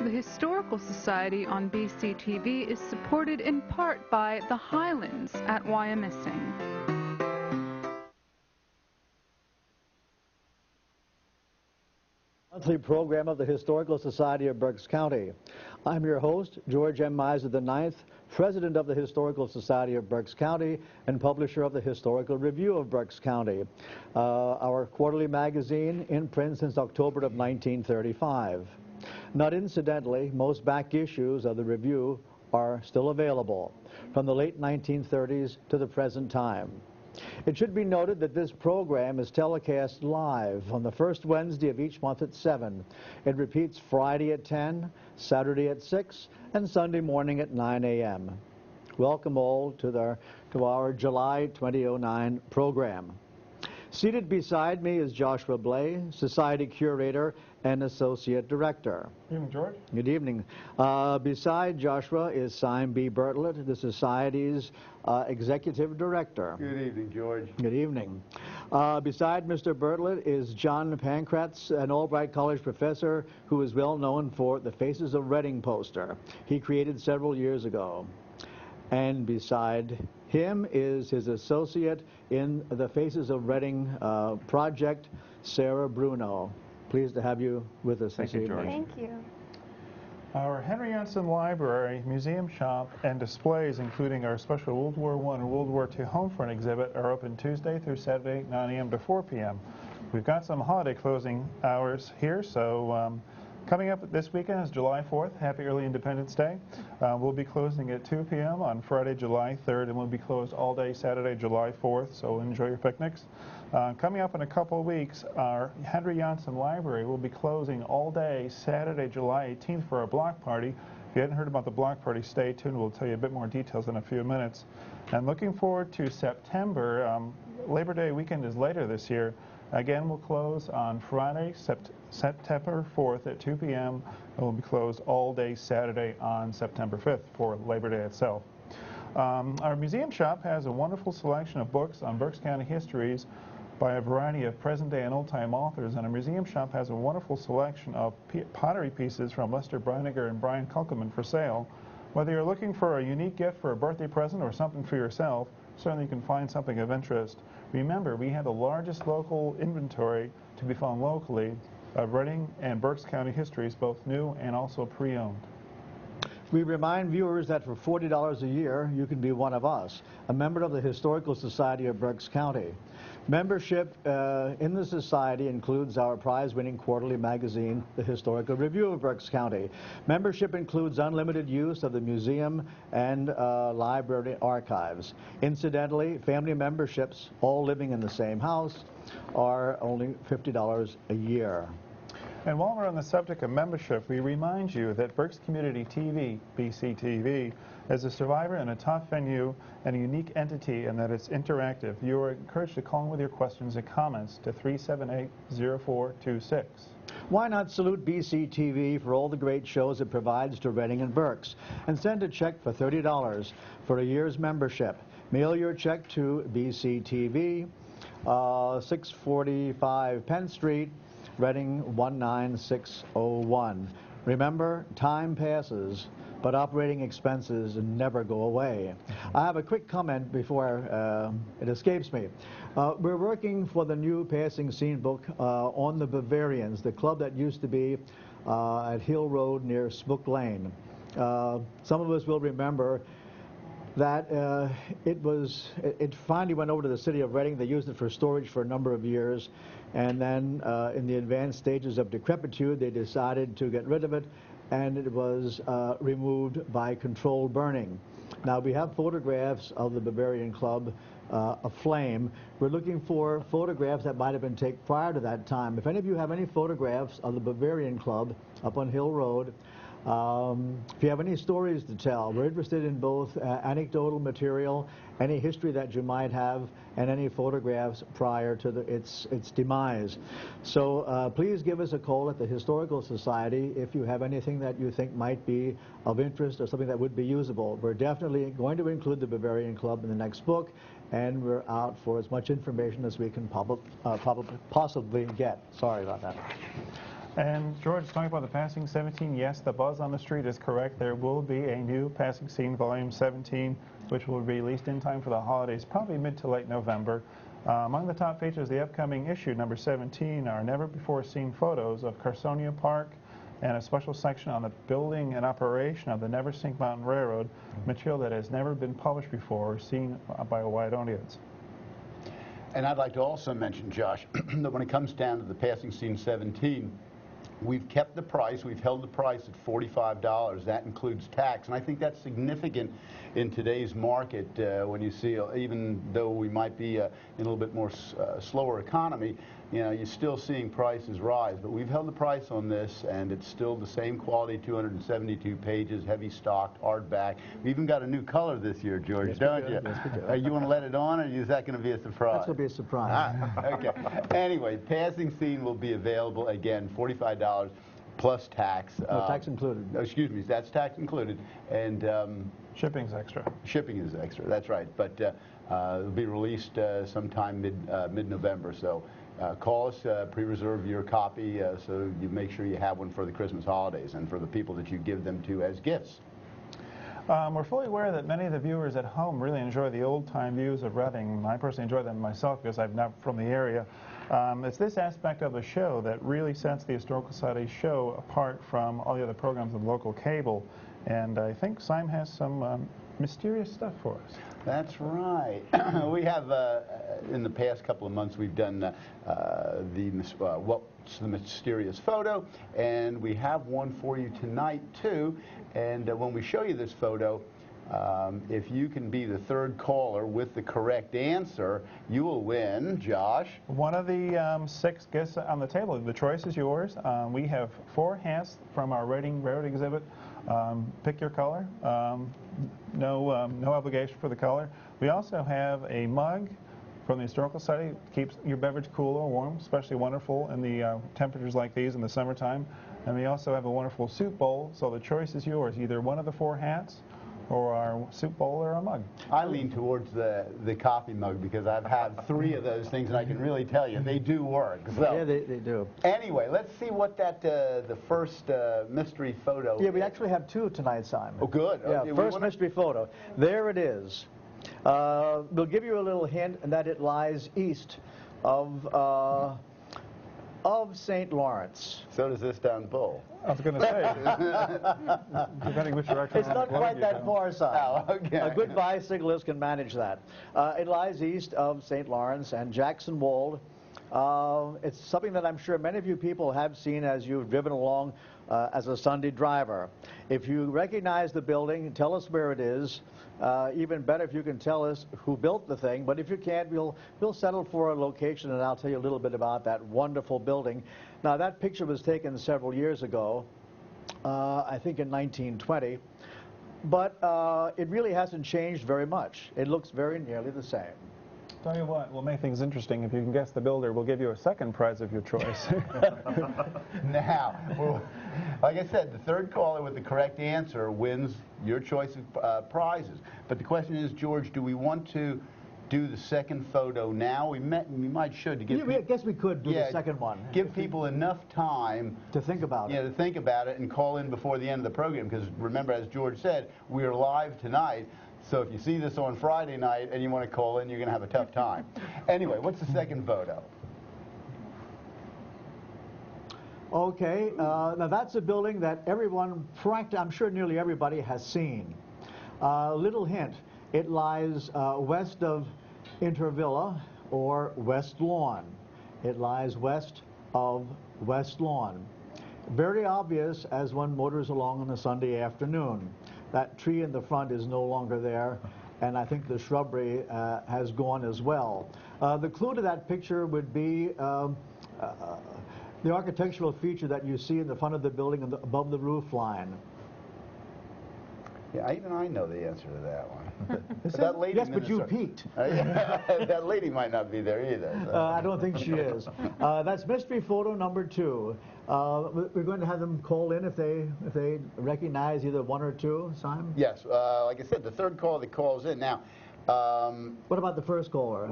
The Historical Society on BCTV is supported in part by the Highlands at Wyomissing. Monthly program of the Historical Society of Berks County. I'm your host, George M. Miser IX, President of the Historical Society of Berks County and publisher of the Historical Review of Berks County, our quarterly magazine in print since October of 1935. Not incidentally, most back issues of the review are still available, from the late 1930s to the present time. It should be noted that this program is telecast live on the first Wednesday of each month at 7. It repeats Friday at 10, Saturday at 6, and Sunday morning at 9 a.m. Welcome all to our July 2009 program. Seated beside me is Joshua Blay, Society Curator and Associate Director. Good evening, George. Good evening. Beside Joshua is Sime B. Bertlett, the Society's Executive Director. Good evening, George. Good evening. Beside Mr. Bertlett is John Pankratz, an Albright College professor who is well known for the Faces of Reading poster he created several years ago. And beside him is his associate in the Faces of Reading project, Sarah Bruno. Pleased to have you with us this evening. George. Thank you. Our Henry Janssen Library, museum shop, and displays, including our special World War I and World War II Homefront exhibit, are open Tuesday through Saturday, 9 a.m. to 4 p.m. We've got some holiday closing hours here, so coming up this weekend is July 4th. Happy Early Independence Day. We'll be closing at 2 p.m. on Friday, July 3rd, and we'll be closed all day Saturday, July 4th, so enjoy your picnics. Coming up in a couple of weeks, our Henry Janssen Library will be closing all day Saturday, July 18th for our block party. If you hadn't heard about the block party, stay tuned. We'll tell you a bit more details in a few minutes. And looking forward to September. Labor Day weekend is later this year. Again, we'll close on Friday, September 4th at 2 p.m. and we'll be closed all day Saturday on September 5th for Labor Day itself. Our museum shop has a wonderful selection of books on Berks County histories by a variety of present-day and old-time authors, and our museum shop has a wonderful selection of pottery pieces from Lester Brinegar and Brian Kulkelman for sale. Whether you're looking for a unique gift for a birthday present or something for yourself, certainly you can find something of interest. Remember, we have the largest local inventory to be found locally of Reading and Berks County histories, both new and also pre-owned. We remind viewers that for $40 a year, you can be one of us, a member of the Historical Society of Berks County. Membership in the Society includes our prize-winning quarterly magazine, the Historical Review of Berks County. Membership includes unlimited use of the museum and library archives. Incidentally, family memberships, all living in the same house, are only $50 a year. And while we're on the subject of membership, we remind you that Berks Community TV, BCTV, is a survivor and a top venue and a unique entity in that it's interactive. You are encouraged to call in with your questions and comments to 378-0426. Why not salute BCTV for all the great shows it provides to Reading and Berks, and send a check for $30 for a year's membership. Mail your check to BCTV, 645 Penn Street, Reading 19601. Remember, time passes, but operating expenses never go away. I have a quick comment before it escapes me. We're working for the new Passing Scene book on the Bavarians, the club that used to be at Hill Road near Smook Lane. Some of us will remember that it finally went over to the city of Reading. They used it for storage for a number of years, and then in the advanced stages of decrepitude, they decided to get rid of it, and it was removed by controlled burning. Now, we have photographs of the Bavarian Club aflame. We're looking for photographs that might have been taken prior to that time. If any of you have any photographs of the Bavarian Club up on Hill Road, If you have any stories to tell, we're interested in both anecdotal material, any history that you might have, and any photographs prior to its demise. So please give us a call at the Historical Society if you have anything that you think might be of interest or something that would be usable. We're definitely going to include the Bavarian Club in the next book, and we're out for as much information as we can possibly get. Sorry about that. And George, talking about the Passing 17, yes, the buzz on the street is correct. There will be a new Passing Scene Volume 17, which will be released in time for the holidays, probably mid to late November. Among the top features of the upcoming issue, number 17, are never-before-seen photos of Carsonia Park and a special section on the building and operation of the Never Sink Mountain Railroad, material that has never been published before or seen by a wide audience. And I'd like to also mention, Josh, that when it comes down to the Passing Scene 17, we've kept the price. We've held the price at $45. That includes tax. And I think that's significant in today's market when you see, even though we might be in a little bit more slower economy, you know, you're still seeing prices rise. But we've held the price on this, and it's still the same quality, 272 pages, heavy stocked, hardback. We even got a new color this year, George, yes, don't you? Yes, we do. You want to let it on, or is that going to be a surprise? That's going to be a surprise. Okay. Anyway, Passing Scene will be available, again, $45 plus tax. No, tax included. Excuse me, that's tax included. And shipping's extra. Shipping is extra, that's right. But it'll be released sometime mid-November. So call us, pre-reserve your copy so you make sure you have one for the Christmas holidays and for the people that you give them to as gifts. We're fully aware that many of the viewers at home really enjoy the old-time views of Reading. I personally enjoy them myself because I'm not from the area. It's this aspect of the show that really sets the Historical Society show apart from all the other programs of local cable. And I think Simon has some mysterious stuff for us. That's right. We have, in the past couple of months, we've done what's the mysterious photo, and we have one for you tonight, too. And when we show you this photo, if you can be the third caller with the correct answer, you will win, Josh. One of the 6 guests on the table. The choice is yours. We have 4 hats from our Reading Railroad exhibit. Pick your color. No obligation for the color. We also have a mug from the Historical Society. Keeps your beverage cool or warm, especially wonderful in the temperatures like these in the summertime. And we also have a wonderful soup bowl. So the choice is yours. Either one of the 4 hats, or our soup bowl, or a mug. I lean towards the coffee mug because I've had 3 of those things, and I can really tell you they do work. So. Yeah, they do. Anyway, let's see what that the first mystery photo. Yeah, we actually have 2 tonight, Simon. Oh, good. Yeah, Okay, first mystery photo. There it is. We'll give you a little hint that it lies east of St. Lawrence. So does this down Bull. I was going to say, depending which direction. It's not quite that far, Simon. Oh, okay. A good bicyclist can manage that. It lies east of St. Lawrence and Jackson Wold. It's something that I'm sure many of you people have seen as you've driven along as a Sunday driver. If you recognize the building, tell us where it is. Even better if you can tell us who built the thing. But if you can't, we'll settle for a location, and I'll tell you a little bit about that wonderful building. Now, that picture was taken several years ago, I think in 1920. But it really hasn't changed very much. It looks very nearly the same. Tell you what, we'll make things interesting. If you can guess the builder, we'll give you a second prize of your choice. Now, well, like I said, the third caller with the correct answer wins your choice of prizes. But the question is, George, do we want to do the second photo now? We might should to give. I guess we could do the second one. Give people enough time to think about it. Yeah, to think about it and call in before the end of the program. Because remember, as George said, we are live tonight. So if you see this on Friday night and you want to call in, you're going to have a tough time. Anyway, what's the second photo? Okay, now that's a building that everyone, I'm sure nearly everybody has seen. Little hint, it lies west of Intervilla or West Lawn. It lies west of West Lawn. Very obvious as one motors along on a Sunday afternoon. That tree in the front is no longer there, and I think the shrubbery has gone as well. The clue to that picture would be the architectural feature that you see in the front of the building above the roof line. Yeah, even I know the answer to that one. But that lady Yes, but you peaked. that lady might not be there either. So. I don't think she is. That's mystery photo number 2. We're going to have them call in if they recognize either 1 or 2, Simon? Yes, like I said, the third caller that calls in. Now, what about the first caller?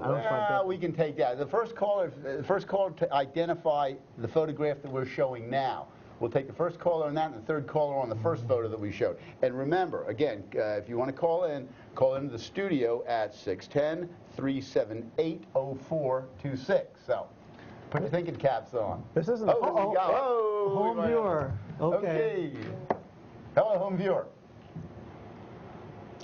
We can take that. The first caller to identify the photograph that we're showing now. We'll take the first caller on that and the third caller on the first photo that we showed. And remember, again, if you want to call into the studio at 610-378-0426. So, put your thinking caps on. This isn't. Home viewer. Okay. Hello, home viewer.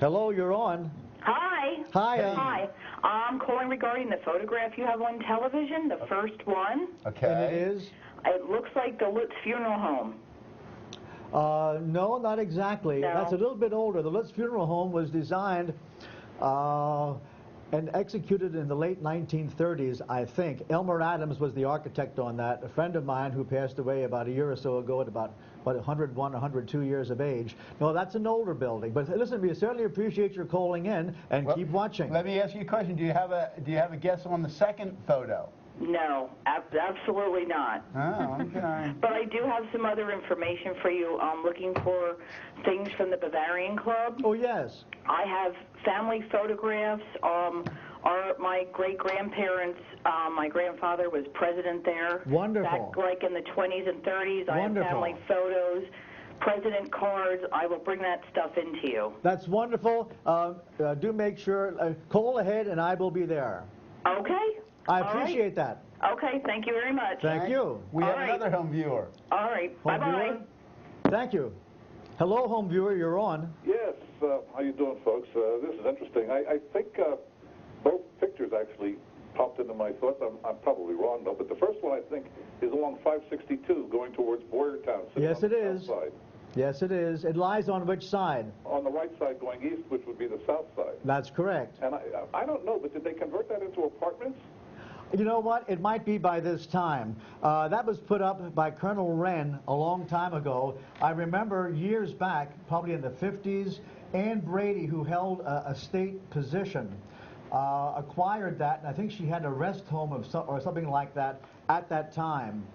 Hello, you're on. Hi. Hi. Hi. I'm calling regarding the photograph you have on television, the first one. Okay. And it is? It looks like the Lutz Funeral Home. No, not exactly. No. That's a little bit older. The Lutz Funeral Home was designed and executed in the late 1930s, I think. Elmer Adams was the architect on that. A friend of mine who passed away about a year or so ago at about 101, 102 years of age. No, that's an older building. But listen, we certainly appreciate your calling in and keep watching. Let me ask you a question. Do you have a guess on the second photo? No, absolutely not. Oh, okay. But I do have some other information for you. I'm looking for things from the Bavarian Club. Oh, yes. I have family photographs. My great-grandparents, my grandfather was president there. Wonderful. Back like in the 20s and 30s. Wonderful. I have family photos, president cards. I will bring that stuff into you. That's wonderful. Do make sure, call ahead and I will be there. Okay. I appreciate that. Okay, thank you very much. Thank you. We have another home viewer. All right, Home bye-bye. viewer? Thank you. Hello, home viewer, you're on. Yes, how you doing, folks? This is interesting. I think both pictures actually popped into my thoughts. I'm probably wrong, though, but the first one, I think, is along 562 going towards Boyertown. Yes, it is. Yes, it is. It lies on which side? On the right side going east, which would be the south side. That's correct. And I don't know, but did they convert that into apartments? You know what? It might be by this time. That was put up by Colonel Wren a long time ago. I remember years back, probably in the 50s, Ann Brady, who held a state position, acquired that, and I think she had a rest home or something like that at that time.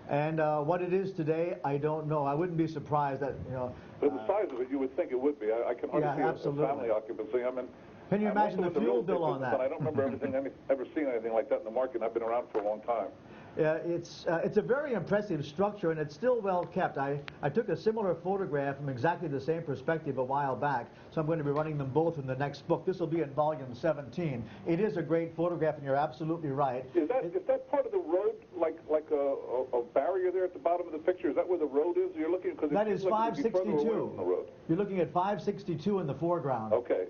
And what it is today, I don't know. I wouldn't be surprised that, you know. But the size of it, you would think it would be. I can hardly see a family occupancy. I mean, can you imagine the fuel bill on that? I don't remember ever seeing anything like that in the market. I've been around for a long time. It's a very impressive structure, and it's still well kept. I took a similar photograph from exactly the same perspective a while back, so I'm going to be running them both in the next book. This will be in volume 17. It is a great photograph, and you're absolutely right. Is that part of the road, like a barrier there at the bottom of the picture? Is that where the road is? You're looking because that is 562. You're looking at 562 in the foreground. Okay.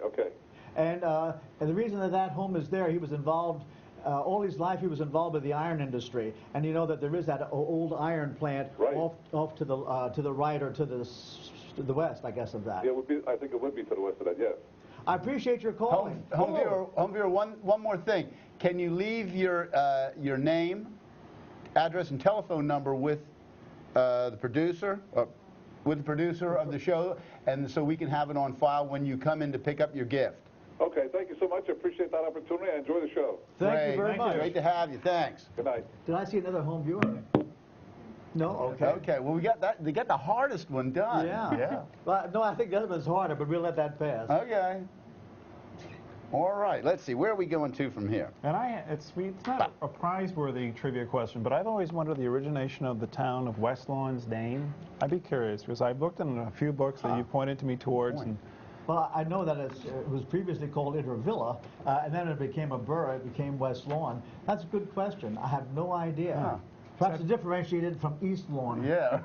And the reason that home is there, he was involved. All his life he was involved with the iron industry, and you know that there is that old iron plant off to the right or to the west, I guess, of that. Yeah, I think it would be to the west of that. Yes. I appreciate your calling. Home viewer, one more thing. Can you leave your name, address, and telephone number with the producer, of the show, and so we can have it on file when you come in to pick up your gift? Okay, thank you so much. I appreciate that opportunity. I enjoy the show. Thank you very much. Great to have you. Thanks. Good night. Did I see another home viewer? No? Okay. Okay, well, we got that. They got the hardest one done. Yeah. Well, no, I think the other one's harder, but we'll let that pass. Okay. All right, let's see. Where are we going to from here? And it's not a prize-worthy trivia question, but I've always wondered the origination of the town of West Lawn's name. I'd be curious, because I've looked in a few books that you pointed to me towards. Well, I know that it was previously called Intervilla, and then it became a borough. It became West Lawn. That's a good question. I have no idea. Perhaps it's differentiated from East Lawn. Yeah.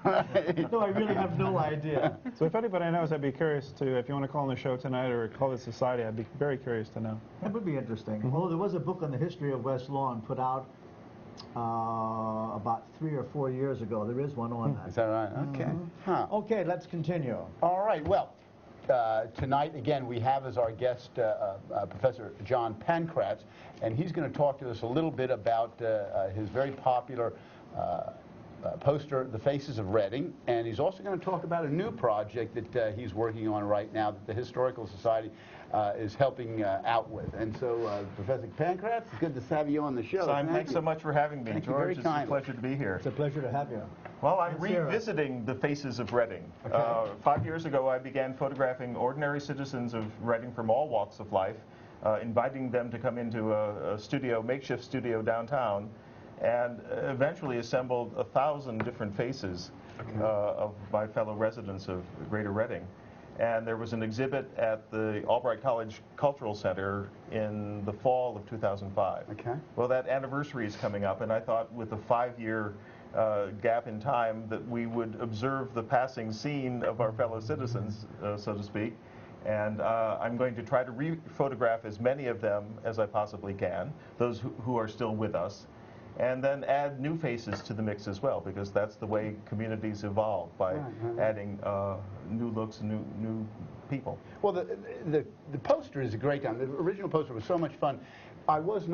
No, I really have no idea. So if anybody knows, I'd be curious to, if you want to call on the show tonight or call the society, I'd be very curious to know. That would be interesting. Although there was a book on the history of West Lawn put out about 3 or 4 years ago. There is one on that. Is that right? Okay. Okay, let's continue. All right, well, tonight, again, we have as our guest Professor John Pankratz, and he's going to talk to us a little bit about his very popular poster, The Faces of Reading, and he's also going to talk about a new project that he's working on right now that the Historical Society is helping out with. And so, Professor Pancratz, it's good to have you on the show. Simon, thanks so much for having me. Thank you George, very it's kindly. a pleasure to be here. It's a pleasure to have you. Well, I'm revisiting The Faces of Reading. Okay. 5 years ago, I began photographing ordinary citizens of Reading from all walks of life, inviting them to come into a studio, makeshift studio downtown, and eventually assembled 1,000 different faces of my fellow residents of Greater Reading. And there was an exhibit at the Albright College Cultural Center in the fall of 2005. Okay. Well, that anniversary is coming up, and I thought with a 5-year gap in time that we would observe the passing scene of our fellow citizens, so to speak. And I'm going to try to re-photograph as many of them as I possibly can, those who are still with us, and then add new faces to the mix as well, because that's the way communities evolve, by adding new looks and new people. Well, the poster is a great time. The original poster was so much fun. I was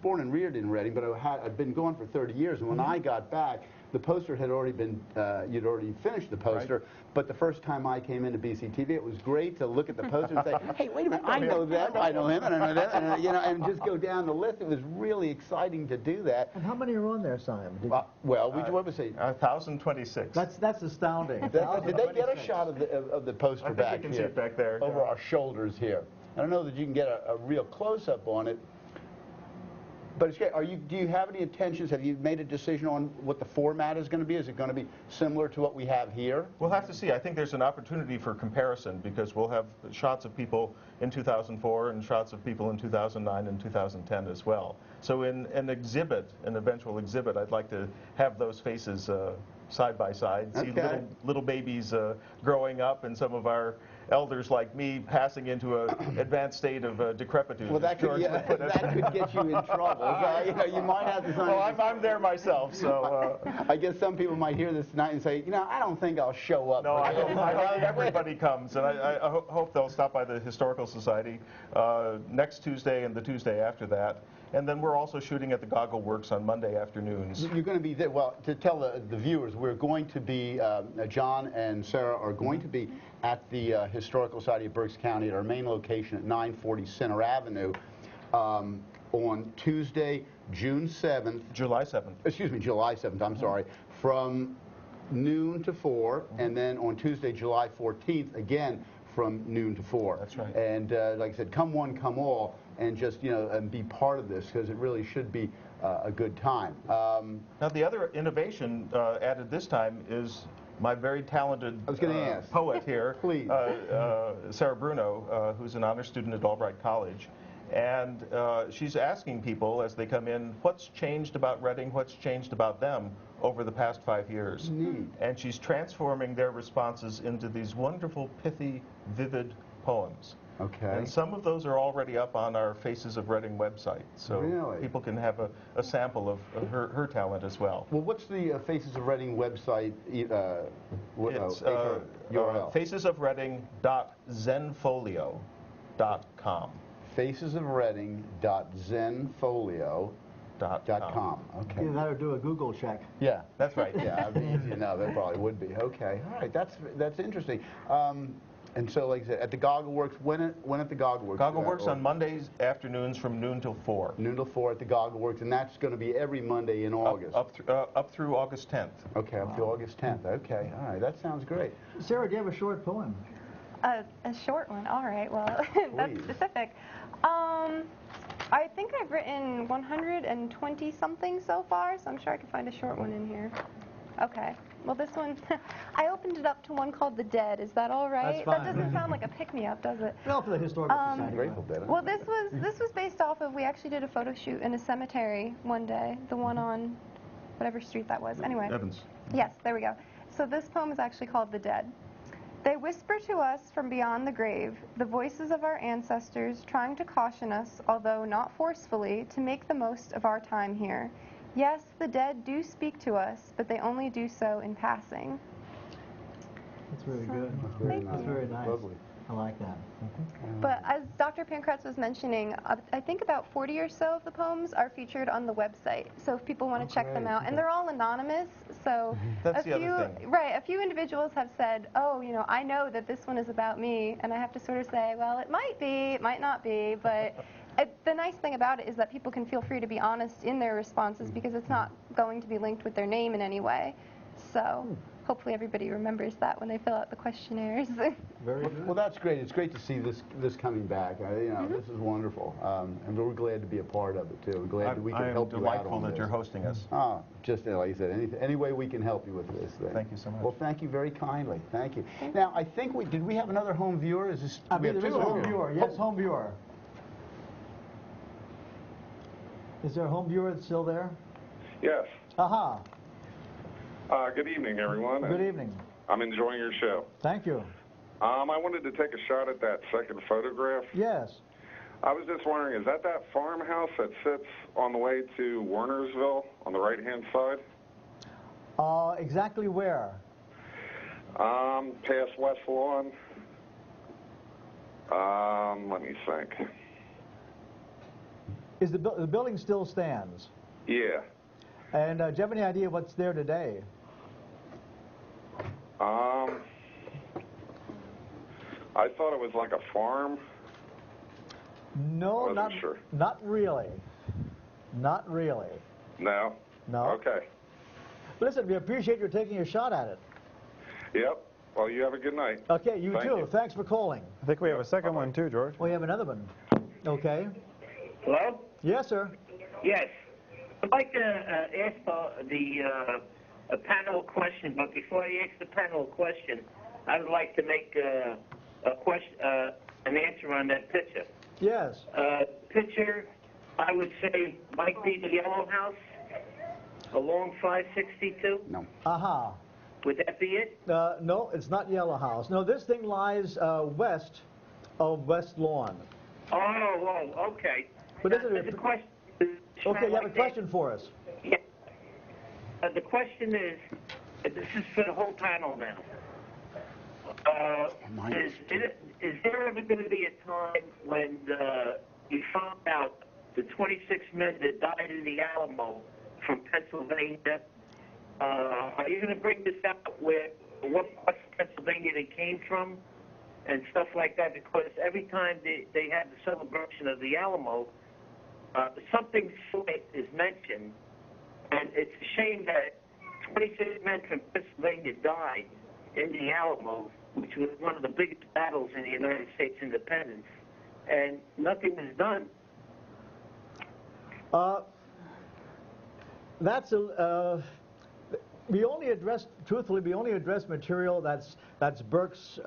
born and reared in Reading, but I'd been gone for 30 years, and when I got back, the poster had already been, you'd already finished the poster, but the first time I came into BCTV, it was great to look at the poster and say, hey, wait a minute, I know them, I know him, and I know them, and, you know, and just go down the list. It was really exciting to do that. And how many are on there, Simon? Well, what was it? 1,026. That's astounding. Did they get a shot of the poster back here? I think you can see it back there. Over our shoulders here. I don't know that you can get a real close-up on it, but it's great. Do you have any intentions? Have you made a decision on what the format is going to be? Is it going to be similar to what we have here? We'll have to see. I think there's an opportunity for comparison, because we'll have shots of people in 2004 and shots of people in 2009 and 2010 as well. So in an exhibit, an eventual exhibit, I'd like to have those faces side by side, see little babies growing up, and some of our elders like me passing into an advanced state of decrepitude. Well, that could get you in trouble. You know, you might have to. Well, I'm there myself, so. I guess some people might hear this tonight and say, you know, I don't think I'll show up. No, I hope everybody comes, and I hope they'll stop by the Historical Society next Tuesday and the Tuesday after that. And then we're also shooting at the Goggle Works on Monday afternoons. You're going to be there. Well, to tell the viewers, we're going to be, John and Sarah are going to be at the Historical Society of Berks County at our main location at 940 Center Avenue on Tuesday, June 7th. July 7th. Excuse me, July 7th, I'm sorry, from noon to 4, and then on Tuesday, July 14th, again, from noon to 4. That's right. And like I said, come one, come all, and just, you know, and be part of this, because it really should be a good time. Now, the other innovation added this time is my very talented poet here, Please. Sarah Bruno, who's an honor student at Albright College. And she's asking people as they come in, what's changed about Reading, what's changed about them over the past 5 years. Neat. And she's transforming their responses into these wonderful, pithy, vivid poems. Okay. And some of those are already up on our Faces of Reading website, so people can have a sample of her talent as well. Well, what's the Faces of Reading website It's URL? facesofreading.zenfolio.com. facesofreading.zenfolio.com. Okay. Either that or do a Google check. Yeah, that's right. Yeah, I mean, you know, that probably would be. Okay, all right, that's interesting. And so, like I said, at the Goggle Works, when at the Goggle Works? Goggle Works on Mondays afternoons from noon till 4. Noon till 4 at the Goggle Works, and that's going to be every Monday in August. Up through August 10th. Okay, up through August 10th. Okay, all right, that sounds great. Sarah, do you have a short poem? A short one. All right. Well, that's specific. I think I've written 120 something so far, so I'm sure I can find a short one in here. Okay. Well, this one, I opened it up to one called The Dead. Is that all right? That's fine. That doesn't sound like a pick-me-up, does it? Well, for the Historical Society. Grateful Dead. Well, this was based off of, we actually did a photo shoot in a cemetery one day, the one on whatever street that was. Anyway. Evans. Yes, there we go. So this poem is actually called The Dead. They whisper to us from beyond the grave, the voices of our ancestors trying to caution us, although not forcefully, to make the most of our time here. Yes, the dead do speak to us, but they only do so in passing. That's very good. That's very nice. That's very nice. Lovely. I like that. But as Dr. Pankratz was mentioning, I think about 40 or so of the poems are featured on the website. So if people want to check them out, and they're all anonymous. So That's the other thing. Right, a few individuals have said, oh, you know, I know that this one is about me, and I have to sort of say, well, it might be, it might not be, but the nice thing about it is that people can feel free to be honest in their responses because it's not going to be linked with their name in any way. So hopefully everybody remembers that when they fill out the questionnaires. Very good. Well, that's great. It's great to see this coming back. You know, this is wonderful, and we're glad to be a part of it too. We're glad that we can help you out on this. I'm delightful that you're hosting us. Just like you said, any way we can help you with this thing. Thank you so much. Well, thank you very kindly. Thank you. Now, I think did we have another home viewer? Is this? I mean, there is a home viewer. Yes, home viewer. Is there a home viewer that's still there? Yes. Aha. Good evening, everyone. Good evening. I'm enjoying your show. Thank you. I wanted to take a shot at that second photograph. Yes. I was just wondering, is that farmhouse that sits on the way to Wernersville on the right-hand side? Exactly where? Past West Lawn. Let me think. Is the building still stands? Yeah. And do you have any idea what's there today? I thought it was like a farm. No, not sure. Not really. Not really. No? No. Okay. Listen, we appreciate your taking a shot at it. Yep. Well, you have a good night. Okay, you too. Thanks for calling. I think we have a second one too, George. We have another one. Okay. Hello? Yes, sir. Yes. I'd like to ask a panel question, but before I ask the panel question, I would like to make an answer on that picture. Yes. Picture, I would say, might be the Yellow House along 562. No. Aha. Would that be it? No, it's not Yellow House. No, this thing lies west of West Lawn. Oh, okay. But isn't it? Okay, you have a question for us. Yeah. The question is, this is for the whole panel now. Is there ever going to be a time when you found out the 26 men that died in the Alamo from Pennsylvania? Are you going to bring this out what parts of Pennsylvania they came from and stuff like that? Because every time they have the celebration of the Alamo, something slight is mentioned, and it's a shame that 26 men from Pennsylvania died in the Alamo, which was one of the biggest battles in the United States independence, and nothing was done. That's a. We only address, truthfully, material that's Berks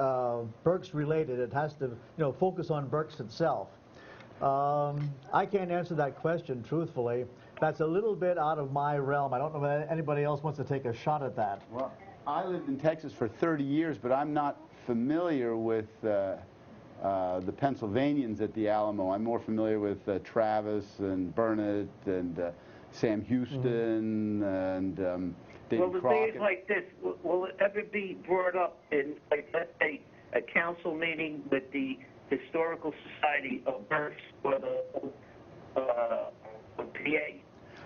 related. It has to, focus on Berks itself. I can't answer that question truthfully. That's a little bit out of my realm. I don't know if anybody else wants to take a shot at that. Well, I lived in Texas for 30 years, but I'm not familiar with the Pennsylvanians at the Alamo. I'm more familiar with Travis and Burnett and Sam Houston and David the Crockett. thing is like this, will it ever be brought up in, like, let's say, a council meeting with the Historical Society of Berks or the PA?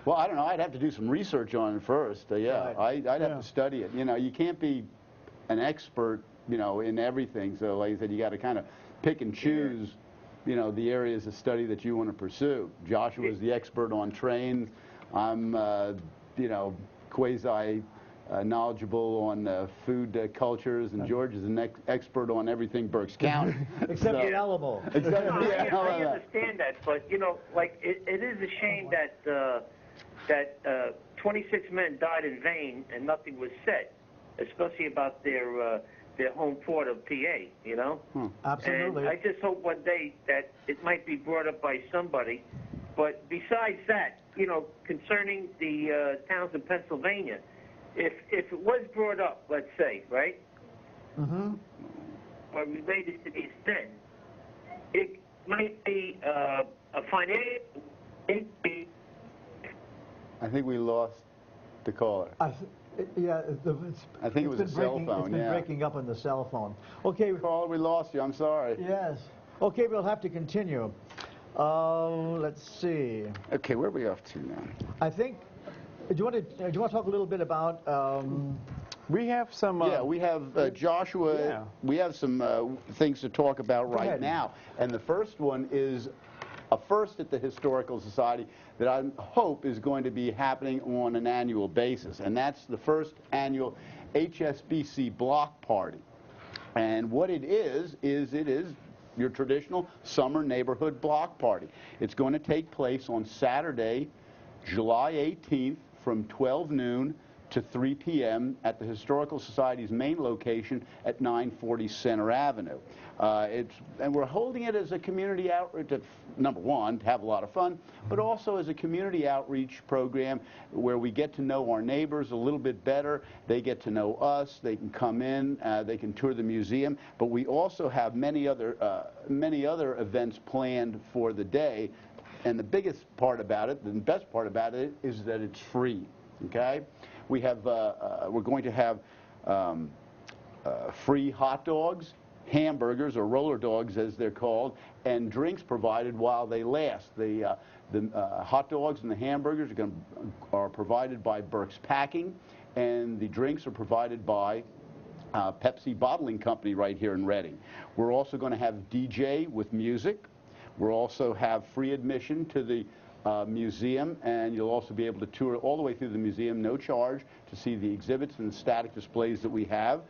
Well, I don't know. I'd have to do some research on it first. Yeah, right. I'd have to study it. You can't be an expert, in everything. So, like I said, you got to kind of pick and choose, the areas of study that you want to pursue. Joshua is the expert on trains. I'm, quasi knowledgeable on food cultures, and George is an expert on everything Berks County. Except the Alamo. I understand that, but, it is a shame that 26 men died in vain and nothing was said, especially about their home port of PA, Absolutely. And I just hope one day that it might be brought up by somebody. But besides that, concerning the towns in Pennsylvania, if it was brought up, let's say, right? Mm-hmm. Or related to these men, it might be a financial. I think we lost the caller. Yeah, I think it was a cell phone, It's been breaking up on the cell phone. Okay. Carl, we lost you. I'm sorry. Yes. Okay, we'll have to continue. Let's see. Okay, where are we off to now? I think. Do you want to talk a little bit about? We have some. Yeah, we have Joshua. Yeah. We have some things to talk about right now, and the first one is a first at the Historical Society that I hope is going to be happening on an annual basis, and that's the first annual HSBC block party. And what it is your traditional summer neighborhood block party. It's going to take place on Saturday, July 18th from 12 noon to 3 p.m. at the Historical Society's main location at 940 Center Avenue. And we're holding it as a community outreach, number one, to have a lot of fun, but also as a community outreach program where we get to know our neighbors a little bit better. They get to know us. They can come in. They can tour the museum. But we also have many other events planned for the day. And the biggest part about it, the best part about it, is that it's free. Okay, we have we're going to have free hot dogs, hamburgers, or roller dogs as they're called, and drinks provided while they last. The hot dogs and the hamburgers are provided by Burke's Packing, and the drinks are provided by Pepsi Bottling Company right here in Reading. We're also going to have DJ with music. We'll also have free admission to the museum, and you'll also be able to tour all the way through the museum, no charge, to see the exhibits and the static displays that we have.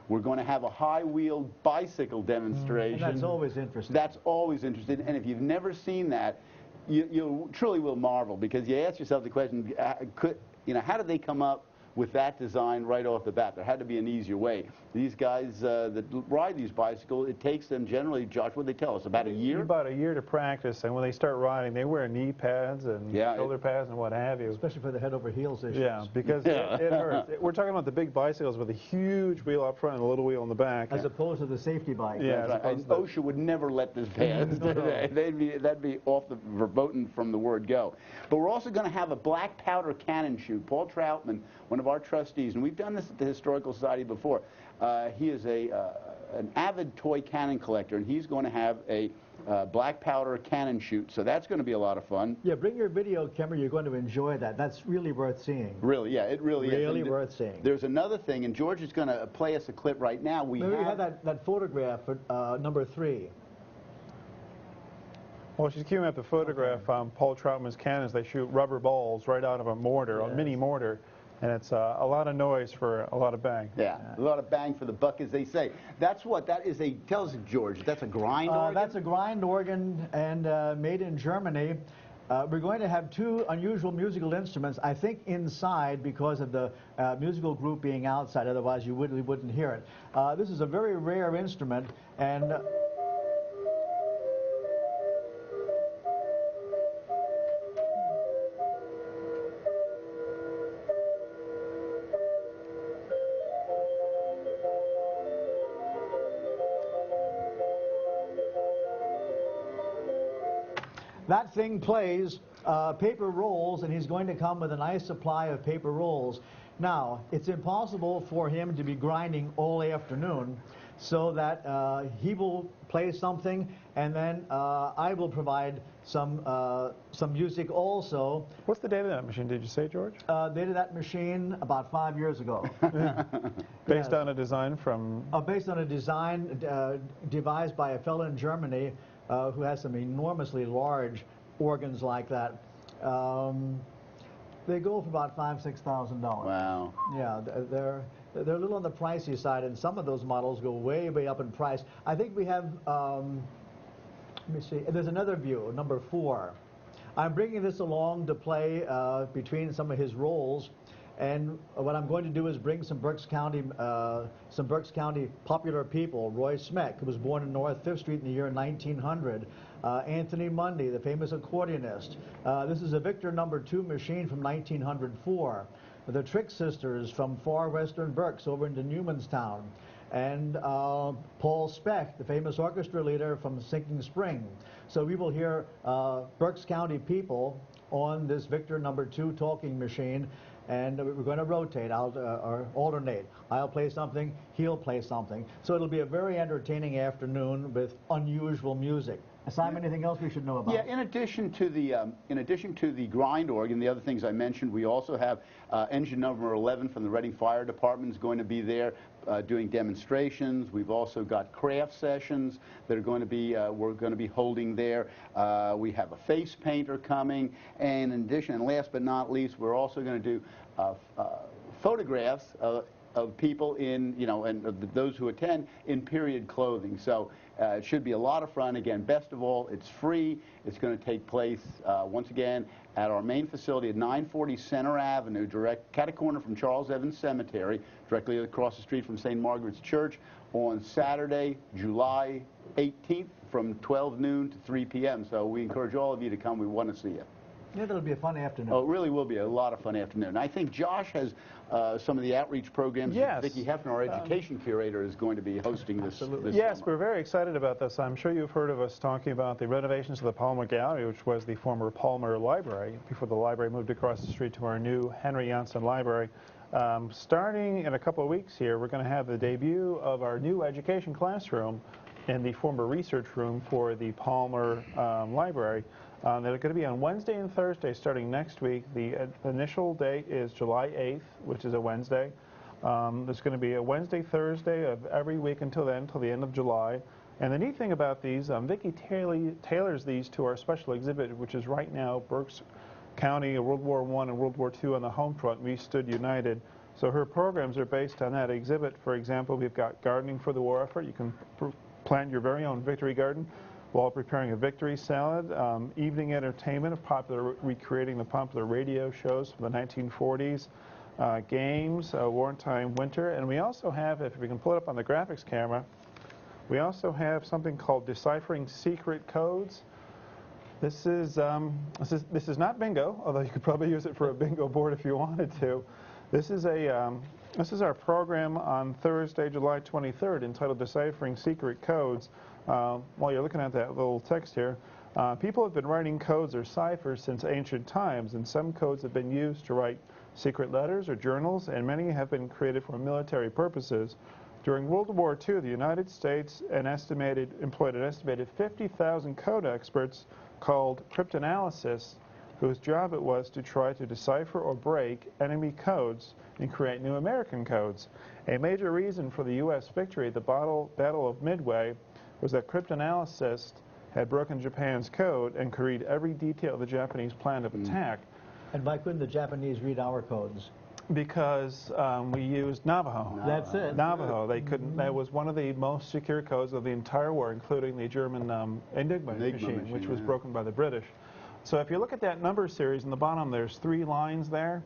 We're going to have a high-wheeled bicycle demonstration. And that's always interesting. That's always interesting, and if you've never seen that, you truly will marvel, because you ask yourself the question, how did they come up with that design right off the bat? There had to be an easier way. These guys that ride these bicycles, it takes them generally, Josh, what did they tell us, about a year? About a year to practice, and when they start riding, they wear knee pads and shoulder pads and what have you. Especially for the head over heels issues. Yeah, because it hurts. We're talking about the big bicycles with a huge wheel up front and a little wheel in the back. As opposed to the safety bike. Yeah, right. And OSHA would never let this pass. That'd be off the verboten from the word go. But we're also going to have a black powder cannon shoot. Paul Troutman, one of our trustees, and we've done this at the Historical Society before. He is an avid toy cannon collector, and he's going to have a black powder cannon shoot. So that's going to be a lot of fun. Yeah, bring your video camera. You're going to enjoy that. That's really worth seeing. Really, yeah, it really is. Really worth seeing. There's another thing, and George is going to play us a clip right now. We have that photograph for number 3. Well, she's queuing up the photograph. Paul Troutman's cannons, they shoot rubber balls right out of a mortar, a mini mortar. And it's a lot of noise for a lot of bang. Yeah, a lot of bang for the buck, as they say. That's what that is. Tell us, George, that's a grind organ? That's a grind organ, and made in Germany. We're going to have 2 unusual musical instruments, I think inside, because of the musical group being outside. Otherwise, you wouldn't hear it. This is a very rare instrument, and that thing plays paper rolls, and he's going to come with a nice supply of paper rolls. Now, it's impossible for him to be grinding all afternoon, so that he will play something, and then I will provide some music also. What's the date of that machine, did you say, George? Date of that machine about 5 years ago. Based on a design from? Based on a design devised by a fellow in Germany who has some enormously large organs like that. They go for about $5,000–6,000. Wow. Yeah, they're a little on the pricey side, and some of those models go way up in price. I think we have, let me see, there's another view, number 4. I'm bringing this along to play between some of his roles, and what I'm going to do is bring some Berks County popular people. Roy Smeck, who was born in North 5th Street in the year 1900. Anthony Mundy, the famous accordionist. This is a Victor number 2 machine from 1904. The Trick Sisters from far western Berks over into Newmanstown. And Paul Speck, the famous orchestra leader from Sinking Spring. So we will hear Berks County people on this Victor number 2 talking machine. and we're going to rotate or alternate. I'll play something, he'll play something. So it'll be a very entertaining afternoon with unusual music. Simon, anything else we should know about? Yeah, in addition to the grind organ, the other things I mentioned, we also have engine number 11 from the Reading Fire Department is going to be there doing demonstrations. We've also got craft sessions that are going to be we're going to be holding there. We have a face painter coming, and in addition, and last but not least, we're also going to do photographs of people in, and of those who attend in period clothing. So it should be a lot of fun. Again, best of all, it's free. It's going to take place, once again, at our main facility at 940 Center Avenue, direct cat-a-corner from Charles Evans Cemetery, directly across the street from St. Margaret's Church, on Saturday, July 18th from 12 noon to 3 p.m. So we encourage all of you to come. We want to see you. Yeah, that'll be a fun afternoon. Oh, it really will be a lot of fun afternoon. I think Josh has some of the outreach programs. Yes. Vicki Hefner, our education curator, is going to be hosting this. Yes, summer. we're very excited about this. I'm sure you've heard of us talking about the renovations of the Palmer Gallery, which was the former Palmer Library, before the library moved across the street to our new Henry Janssen Library. Starting in a couple of weeks here, we're going to have the debut of our new education classroom in the former research room for the Palmer Library. They're going to be on Wednesday and Thursday starting next week. The initial date is July 8th, which is a Wednesday. There's going to be a Wednesday, Thursday of every week until then, until the end of July. And the neat thing about these, Vicki tailors these to our special exhibit, which is right now Berks County, World War I and World War II on the home front. We stood united. So her programs are based on that exhibit. For example, we've got gardening for the war effort. You can plant your very own victory garden while preparing a victory salad. Evening entertainment, recreating the popular radio shows from the 1940s. Games, wartime winter. And we also have, if we can pull it up on the graphics camera, we also have something called Deciphering Secret Codes. This is not bingo, although you could probably use it for a bingo board if you wanted to. This is our program on Thursday, July 23rd, entitled Deciphering Secret Codes. While you're looking at that little text here, people have been writing codes or ciphers since ancient times, and some codes have been used to write secret letters or journals, and many have been created for military purposes. During World War II, the United States employed an estimated 50,000 code experts called cryptanalysts, whose job it was to try to decipher or break enemy codes and create new American codes. A major reason for the U.S. victory at the Battle of Midway was that cryptanalysts had broken Japan's code and could read every detail of the Japanese plan of attack. And why couldn't the Japanese read our codes? Because we used Navajo. That's it. Navajo. They couldn't. That was one of the most secure codes of the entire war, including the German Enigma machine, which was broken by the British. So if you look at that number series in the bottom, there's 3 lines there.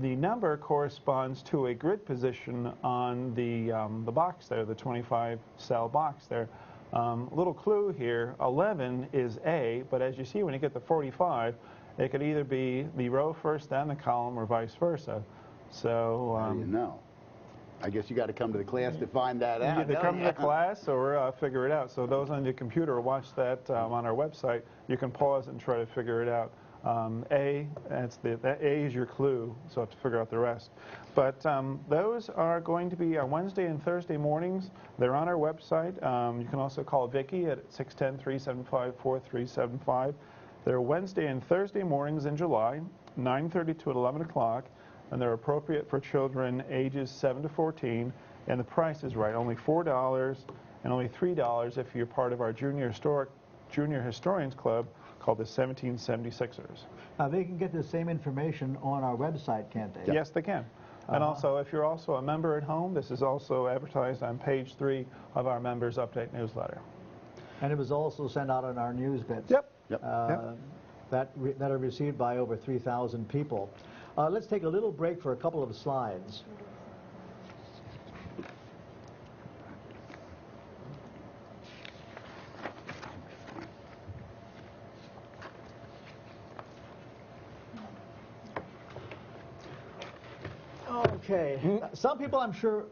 The number corresponds to a grid position on the box there, the 25-cell box there. Little clue here, 11 is A, but as you see when you get to 45, it could either be the row first, then the column, or vice versa. So how do you know? I guess you got to come to the class to find that out. Either come to the class or figure it out. So those on your computer, watch that on our website. You can pause and try to figure it out. A is your clue, so have to figure out the rest. But those are going to be on Wednesday and Thursday mornings. They're on our website. You can also call Vicki at 610-375-4375. They're Wednesday and Thursday mornings in July, 9:30 to 11 o'clock, and they're appropriate for children ages 7 to 14. And the price is right, only $4 and only $3 if you're part of our Junior Historians Club, called the 1776ers. They can get the same information on our website, can't they? Yes, they can. And also, if you're also a member at home, this is also advertised on page 3 of our Members Update newsletter. And it was also sent out on our news bits. Yep. That are received by over 3,000 people. Let's take a little break for a couple of slides. Okay. Some people, I'm sure,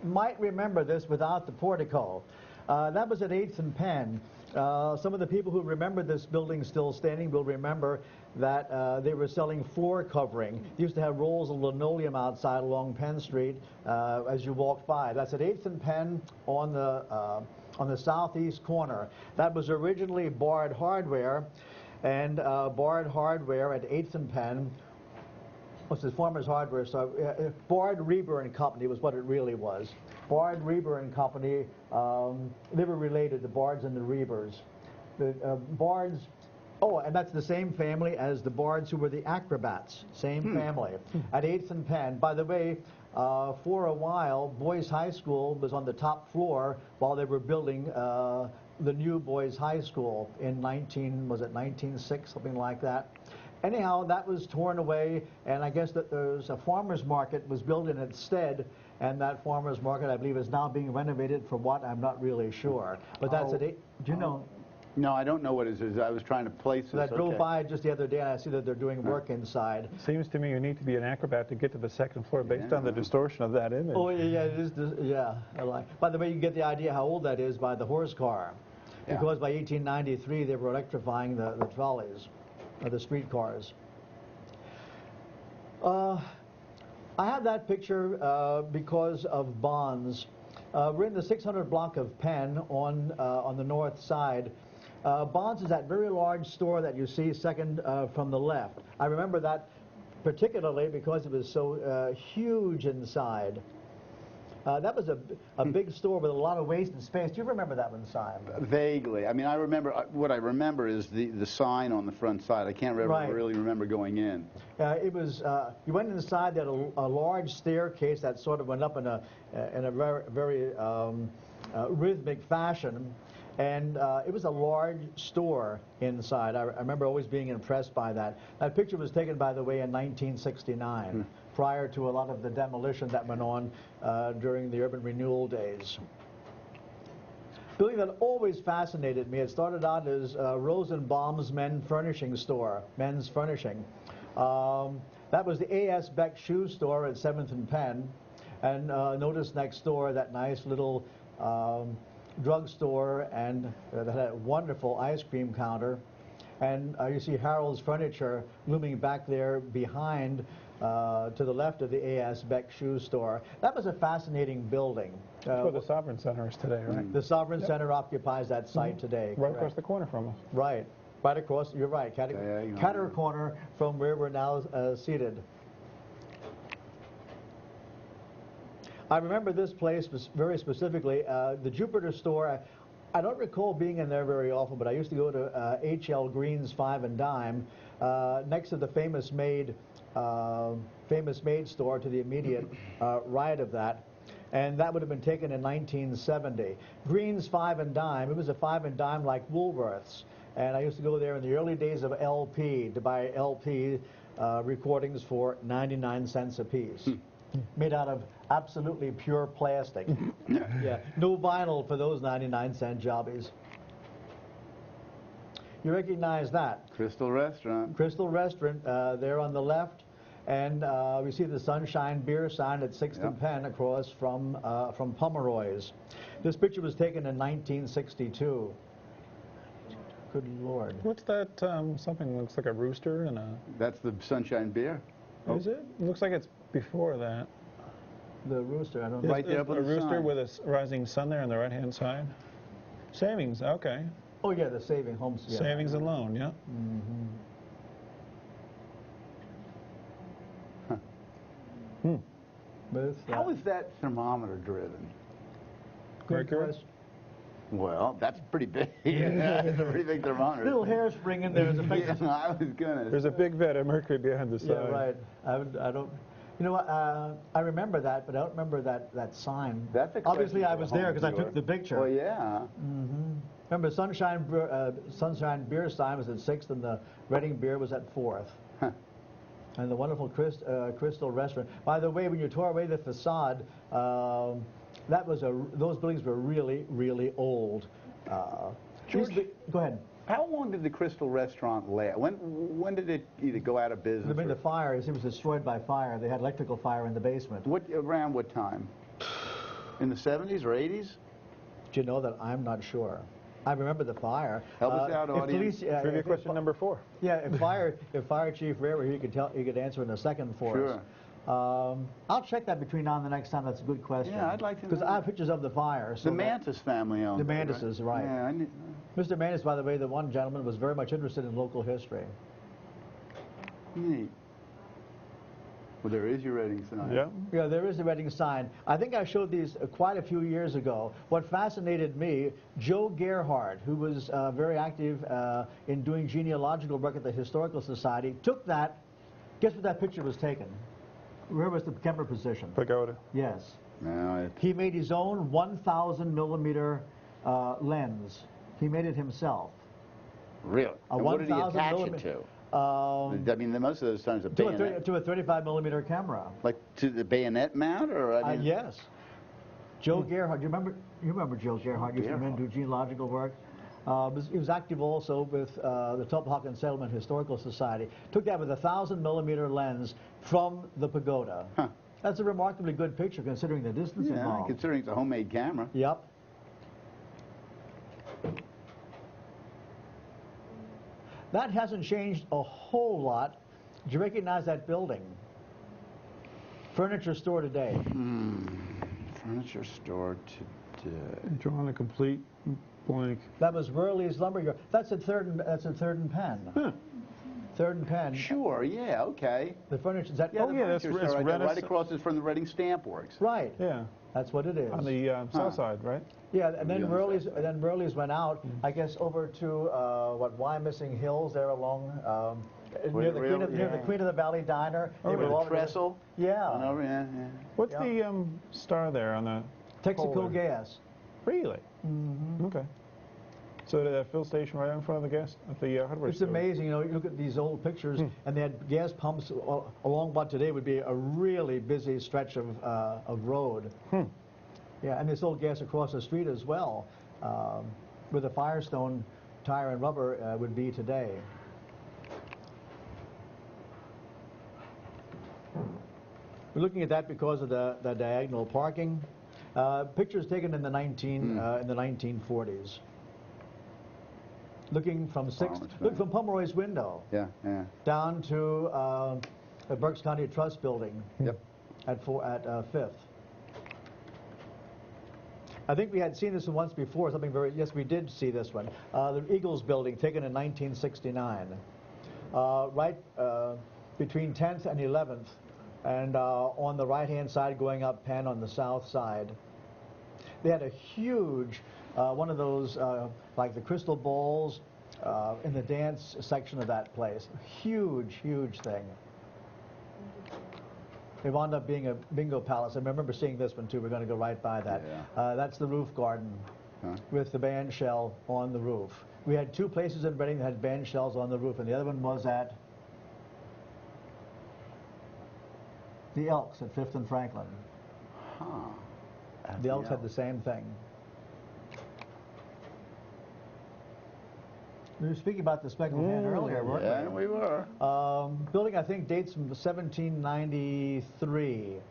might remember this without the portico. That was at 8th and Penn. Some of the people who remember this building still standing will remember that they were selling floor covering. They used to have rolls of linoleum outside along Penn Street as you walked by. That's at 8th and Penn on the southeast corner. That was originally Bard Hardware, and Bard Hardware at 8th and Penn. What's this? Farmers Hardware. So Bard, Reber and Company was what it really was. Bard, Reber and Company. They were related, the Bards and the Rebers. The Bards. Oh, and that's the same family as the Bards who were the acrobats. Same family. At 8th and Penn. By the way, for a while, Boys High School was on the top floor while they were building the new Boys High School in 1906, something like that. Anyhow, that was torn away, and I guess that there's a farmer's market was built in its stead, and that farmer's market, I believe, is now being renovated for what? I'm not really sure. But that's at 8. Do you know? No, I don't know what it is. I was trying to place this. I drove by just the other day, and I see that they're doing work inside. Seems to me you need to be an acrobat to get to the second floor based on the distortion of that image. Oh, yeah, it is. Yeah. By the way, you can get the idea how old that is by the horse car. Because by 1893, they were electrifying the trolleys. The streetcars. I have that picture because of Bonds. We're in the 600 block of Penn on the north side. Bonds is that very large store that you see second from the left. I remember that particularly because it was so huge inside. That was a big store with a lot of wasted space. Do you remember that one, Simon? Vaguely. I mean, I remember, what I remember is the sign on the front side. I can't really remember going in. It was, you went inside, there had a large staircase that sort of went up in a very rhythmic fashion. And it was a large store inside. I remember always being impressed by that. That picture was taken, by the way, in 1969. Prior to a lot of the demolition that went on during the urban renewal days. Building that always fascinated me. It started out as Rosenbaum's men's furnishing store, men's furnishing. That was the A.S. Beck shoe store at 7th and Penn. And notice next door that nice little drugstore, and that had a wonderful ice cream counter. And you see Harold's Furniture looming back there behind to the left of the A.S. Beck shoe store. That was a fascinating building. That's where the Sovereign Center is today, right? The Sovereign Center occupies that site today. Right across the corner from us. Right. Right across, you're right, Catter corner from where we're now seated. I remember this place very specifically, the Jupiter store. I don't recall being in there very often, but I used to go to H.L. Green's 5 and Dime, next to the Famous Maid store to the immediate right of that. And that would have been taken in 1970. Green's 5 and Dime, it was a 5 and Dime like Woolworth's. And I used to go there in the early days of LP to buy LP recordings for 99 cents a piece. Made out of absolutely pure plastic. Yeah, no vinyl for those 99-cent jobbies. You recognize that? Crystal Restaurant. Crystal Restaurant, there on the left. And we see the Sunshine Beer sign at 6th and Penn across from Pomeroy's. This picture was taken in 1962. Good Lord. What's that, something that looks like a rooster and a... That's the Sunshine Beer. Is it? It looks like it's before that. The rooster, I don't know. Right there up a rooster with a rising sun there on the right-hand side. Savings, okay. Oh, yeah, the Saving Homes. Yeah. Savings and loan, yeah. How is that thermometer driven? Mercury? Well, that's pretty big. It's a pretty big thermometer. Little hairspring in there. I was gonna. There's a big vat of mercury behind the side. Yeah, right. I don't. You know what? I remember that, but I don't remember that sign. That's a Obviously, I was there because I took the picture. Well, yeah. Remember, Sunshine Beer sign was at 6th, and the Reading Beer was at 4th. And the wonderful Crystal Restaurant. By the way, when you tore away the facade, those buildings were really, really old. George, go ahead. How long did the Crystal Restaurant last? When did it either go out of business? The fire, it was destroyed by fire. They had electrical fire in the basement. Around what time? In the 70s or 80s? Do you know that I'm not sure? I remember the fire. Help us out, audience. Trivia question number 4. Yeah, if Fire Chief Ray were here, he could answer in a second for us. I'll check that between now and the next time. That's a good question. Yeah, I'd like to know. Because I have pictures of the fire. So the Mantis family owned the it, Mantises, right? Yeah, Mr. Mantis, by the way, the one gentleman was very much interested in local history. Neat. Well, there is your rating sign. Yeah. Yeah, there is a Reading sign. I think I showed these quite a few years ago. What fascinated me, Joe Gerhardt, who was very active in doing genealogical work at the Historical Society, took that. Guess what that picture was taken? Where was the camera position? Pagoda. Yes. No, He made his own 1,000 millimeter lens. He made it himself. really? And what did he attach it to? I mean, most of those times a bayonet. To a 35 millimeter camera. Like to the bayonet mount, or I mean, yes. Joe Gerhardt, you remember Joe Gerhardt? Used to come in and do genealogical work. He was active also with the Tulpehocken Settlement Historical Society. Took that with a 1,000 millimeter lens from the pagoda. Huh. That's a remarkably good picture considering the distance involved. Considering it's a homemade camera. Yep. That hasn't changed a whole lot. Do you recognize that building? Furniture store today. Furniture store today. Drawing a complete blank. That was Worley's Lumber Yard. That's at Third and Penn. Huh. Third and Penn. Sure, yeah, okay. The furniture. Is that? Yeah, Oh, yeah, that's furniture store right across is from the Reading Stamp Works. Right. Yeah. That's what it is. On the south side, right? Yeah, and then on the Worley's went out, I guess, over to Wyomissing Hills there along near the Queen of the Valley Diner. Oh, with the trestle? Yeah. Oh, yeah. What's the star there on the Texaco pole there? Gas. Really? Mm-hmm. Okay. So did that fill station right in front of the gas at the hardware It's store? amazing, you know, you look at these old pictures, and they had gas pumps along what today would be a really busy stretch of road. Yeah, and they sold gas across the street as well, where the Firestone tire and rubber would be today. We're looking at that because of the diagonal parking. Pictures taken in the 1940s. Looking from from Pomeroy's window. Yeah. Down to the Berks County Trust Building. Yep. At 5th. I think we had seen this one once before. Yes, we did see this one. The Eagles Building, taken in 1969, right between 10th and 11th, and on the right-hand side, going up Penn on the south side. They had a huge one of those like the crystal balls in the dance section of that place. Huge thing. It wound up being a bingo palace. I remember seeing this one too. We're going to go right by that. Yeah. That's the roof garden with the band shell on the roof. We had two places in Reading that had band shells on the roof, and the other one was at the Elks at 5th and Franklin. The Elks had the same thing. We were speaking about the speckled hen earlier, weren't we? Yeah, we were. Building, I think, dates from 1793.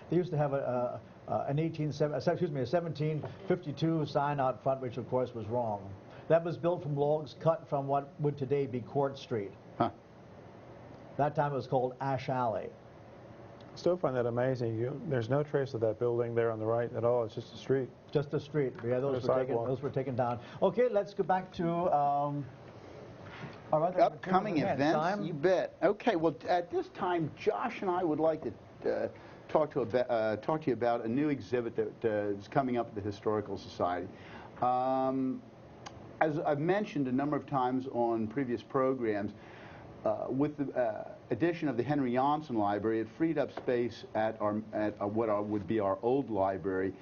They used to have a 1752 sign out front, which of course was wrong. That was built from logs cut from what would today be Court Street. That time it was called Ash Alley. I still find that amazing. There's no trace of that building there on the right at all. It's just a street. Just a street. Yeah, those were taken down. Okay, let's go back to upcoming events. You bet. Okay, well, at this time, Josh and I would like to talk to you about a new exhibit that is coming up at the Historical Society. As I've mentioned a number of times on previous programs, with the addition of the Henry Janssen Library, it freed up space at what would be our old library,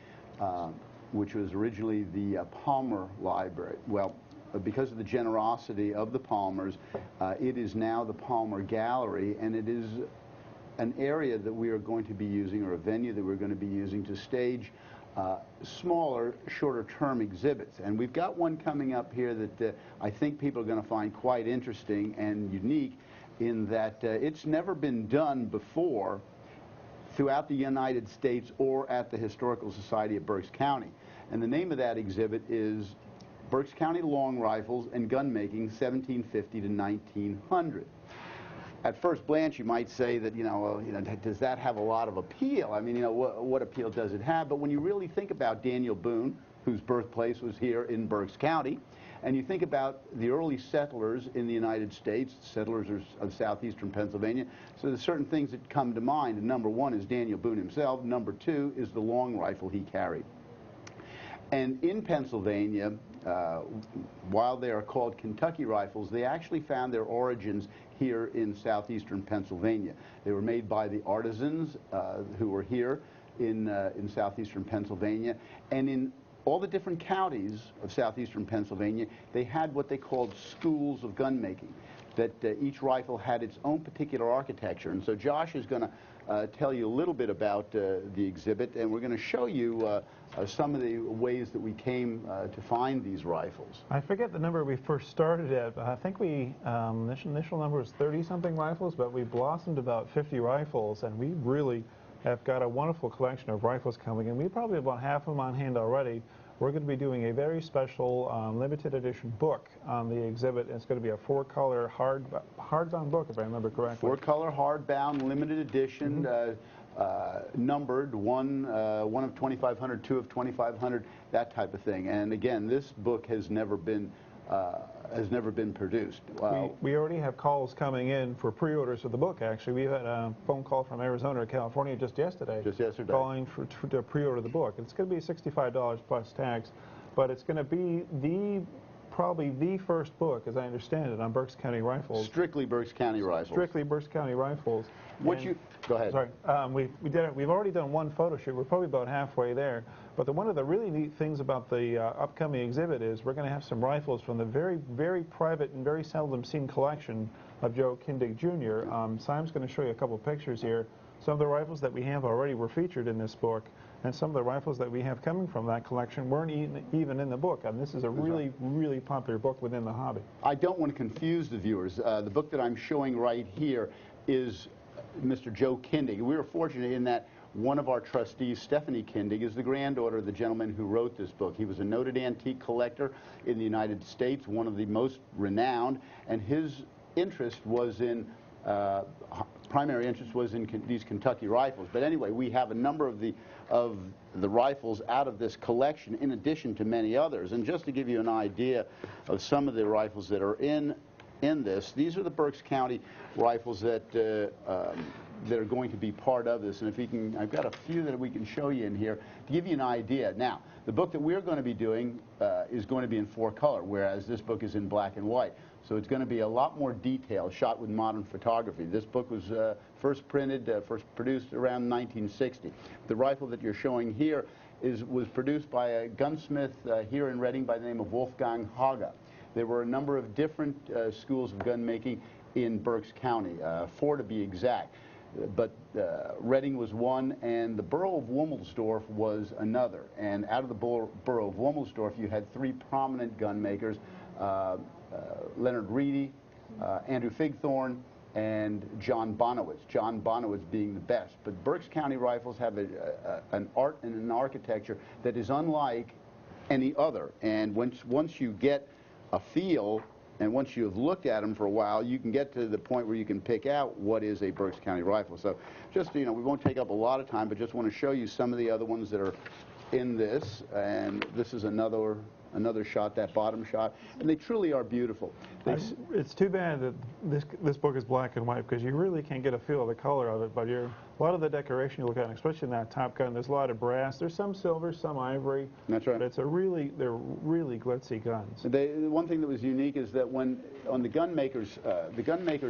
which was originally the Palmer Library. Well, because of the generosity of the Palmers, it is now the Palmer Gallery, and it is an area that we are going to be using, or a venue that we're going to be using to stage smaller, shorter-term exhibits. And we've got one coming up here that I think people are going to find quite interesting and unique in that it's never been done before throughout the United States or at the Historical Society of Berks County. And the name of that exhibit is Berks County Long Rifles and Gun Making 1750 to 1900. At first glance, you might say that, does that have a lot of appeal? I mean, what appeal does it have? But when you really think about Daniel Boone, whose birthplace was here in Berks County, and you think about the early settlers in the United States, settlers of southeastern Pennsylvania, so there's certain things that come to mind. And number one is Daniel Boone himself. Number two is the long rifle he carried. And in Pennsylvania, while they are called Kentucky rifles, they actually found their origins here in southeastern Pennsylvania. They were made by the artisans who were here in southeastern Pennsylvania. And in all the different counties of southeastern Pennsylvania, they had what they called schools of gun making, that each rifle had its own particular architecture. And so Josh is going to tell you a little bit about the exhibit, and we're going to show you some of the ways that we came to find these rifles. I forget the number we first started at, but I think we, the initial number was 30-something rifles, but we blossomed about 50 rifles, and we really have got a wonderful collection of rifles coming in. We probably have about half of them on hand already. We're going to be doing a very special limited edition book on the exhibit. It's going to be a 4-color hardbound book, if I remember correctly. 4-color hardbound, limited edition, numbered, one of 2,500, 2 of 2,500, that type of thing. And again, this book has never been produced. Wow. We already have calls coming in for pre-orders of the book, actually. We had a phone call from Arizona or California just yesterday. Calling to pre-order the book. It's going to be $65 plus tax, but it's going to be probably the first book, as I understand it, on Berks County Rifles. Strictly Berks County Rifles. Strictly Berks County Rifles. Go ahead. Sorry. We've already done one photo shoot. We're probably about halfway there. But one of the really neat things about the upcoming exhibit is we're going to have some rifles from the very, very private and very seldom seen collection of Joe Kindig Jr. Simon's going to show you a couple of pictures here. Some of the rifles that we have already were featured in this book, and some of the rifles that we have coming from that collection weren't even in the book. And this is a really, really popular book within the hobby. I don't want to confuse the viewers. The book that I'm showing right here is Mr. Joe Kindig. We were fortunate in that one of our trustees, Stephanie Kindig, is the granddaughter of the gentleman who wrote this book. He was a noted antique collector in the United States, one of the most renowned, and his interest was in primary interest was in these Kentucky rifles. But anyway, we have a number of the rifles out of this collection, in addition to many others. And just to give you an idea of some of the rifles that are in this, these are the Berks County rifles that are going to be part of this. And if you can, I've got a few that we can show you in here to give you an idea. Now, the book that we're going to be doing is going to be in 4-color, whereas this book is in black and white. So it's going to be a lot more detailed, shot with modern photography. This book was first produced around 1960. The rifle that you're showing here was produced by a gunsmith here in Reading by the name of Wolfgang Haga. There were a number of different schools of gun making in Berks County, 4 to be exact. But Reading was one, and the borough of Womelsdorf was another. And out of the borough of Womelsdorf, you had 3 prominent gun makers, Leonard Reedy, Andrew Figthorn, and John Bonowitz. John Bonowitz being the best. But Berks County rifles have an art and an architecture that is unlike any other. And once you get a feel, and once you have looked at them for a while, you can get to the point where you can pick out what is a Berks County rifle. So just, we won't take up a lot of time, but just want to show you some of the other ones that are in this. And this is another shot, that bottom shot, and they truly are beautiful. It's too bad that this book is black and white, because you really can't get a feel of the color of it, but a lot of the decoration you look at, especially in that top gun, there's a lot of brass. There's some silver, some ivory. That's right. But they're really glitzy guns. The one thing that was unique is that when on the gun maker's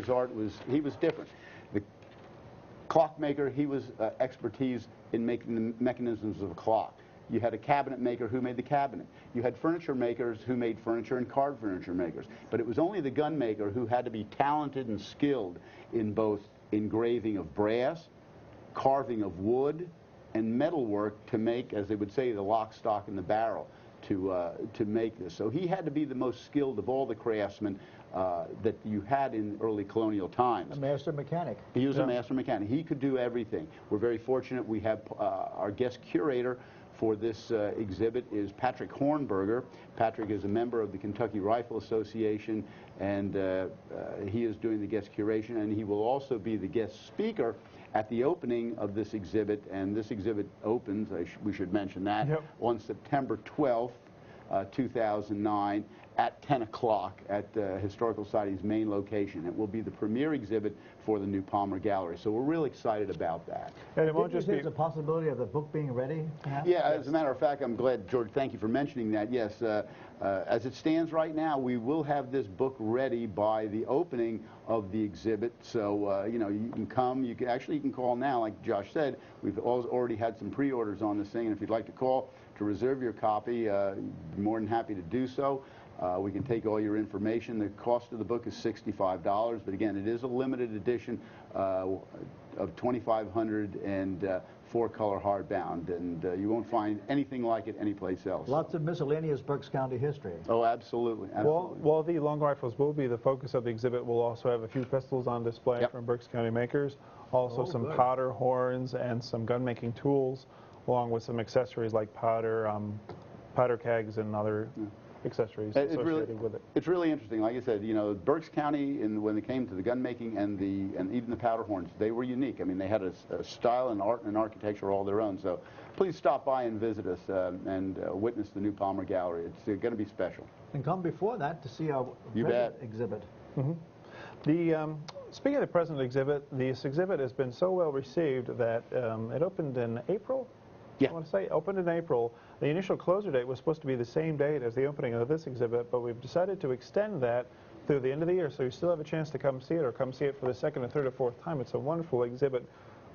art he was different. The clockmaker, he was expertise in making the mechanisms of a clock. You had a cabinet maker who made the cabinet. You had furniture makers who made furniture and carved furniture makers. But it was only the gun maker who had to be talented and skilled in both engraving of brass, carving of wood, and metalwork to make, as they would say, the lock, stock, and the barrel to make this. So he had to be the most skilled of all the craftsmen that you had in early colonial times. A master mechanic. He was a master mechanic. He could do everything. We're very fortunate. We have our guest curator for this exhibit is Patrick Hornberger. Patrick is a member of the Kentucky Rifle Association, and he is doing the guest curation, and he will also be the guest speaker at the opening of this exhibit. And this exhibit opens, we should mention that, on September 12th, 2009, at 10 o'clock at the Historical Society's main location. It will be the premier exhibit for the new Palmer Gallery. So we're really excited about that. And it won't just be a possibility of the book being ready? Yeah, as a matter of fact, I'm glad, George, thank you for mentioning that. Yes, as it stands right now, we will have this book ready by the opening of the exhibit. So, you know, you can come, you can call now, like Josh said. We've already had some pre-orders on this thing, and if you'd like to call to reserve your copy, be more than happy to do so. We can take all your information. The cost of the book is $65, but again, it is a limited edition of 2,500 and 4-color hardbound, and you won't find anything like it anyplace else. Lots of miscellaneous Berks County history. Oh, absolutely. Absolutely. While the long rifles will be the focus of the exhibit, we'll also have a few pistols on display from Berks County makers, also some powder horns and some gun-making tools, along with some accessories like powder kegs and other accessories associated with it. It's really interesting. Like I said, you know, Berks County, when it came to the gun making and even the powder horns, they were unique. I mean, they had a style and art and architecture all their own. So please stop by and visit us and witness the new Palmer Gallery. It's going to be special. And come before that to see our present exhibit. Speaking of the present exhibit, this exhibit has been so well received that it opened in April. I want to say opened in April. The initial closure date was supposed to be the same date as the opening of this exhibit, but we've decided to extend that through the end of the year, so you still have a chance to come see it, or come see it for the second or third or fourth time. It's a wonderful exhibit.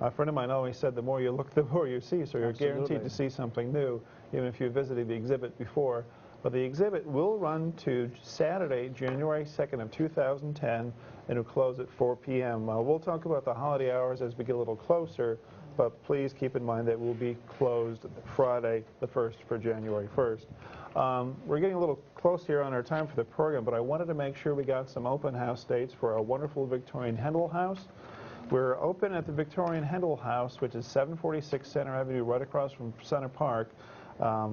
A friend of mine always said the more you look, the more you see, so you're guaranteed to see something new, even if you visited the exhibit before. But the exhibit will run to Saturday, January 2nd of 2010, and it'll close at 4 p.m. We'll talk about the holiday hours as we get a little closer, but please keep in mind that we'll be closed Friday the 1st for January 1st. We're getting a little close here on our time for the program, but I wanted to make sure we got some open house dates for our wonderful Victorian Hendel House. We're open at the Victorian Hendel House, which is 746 Center Avenue, right across from Center Park.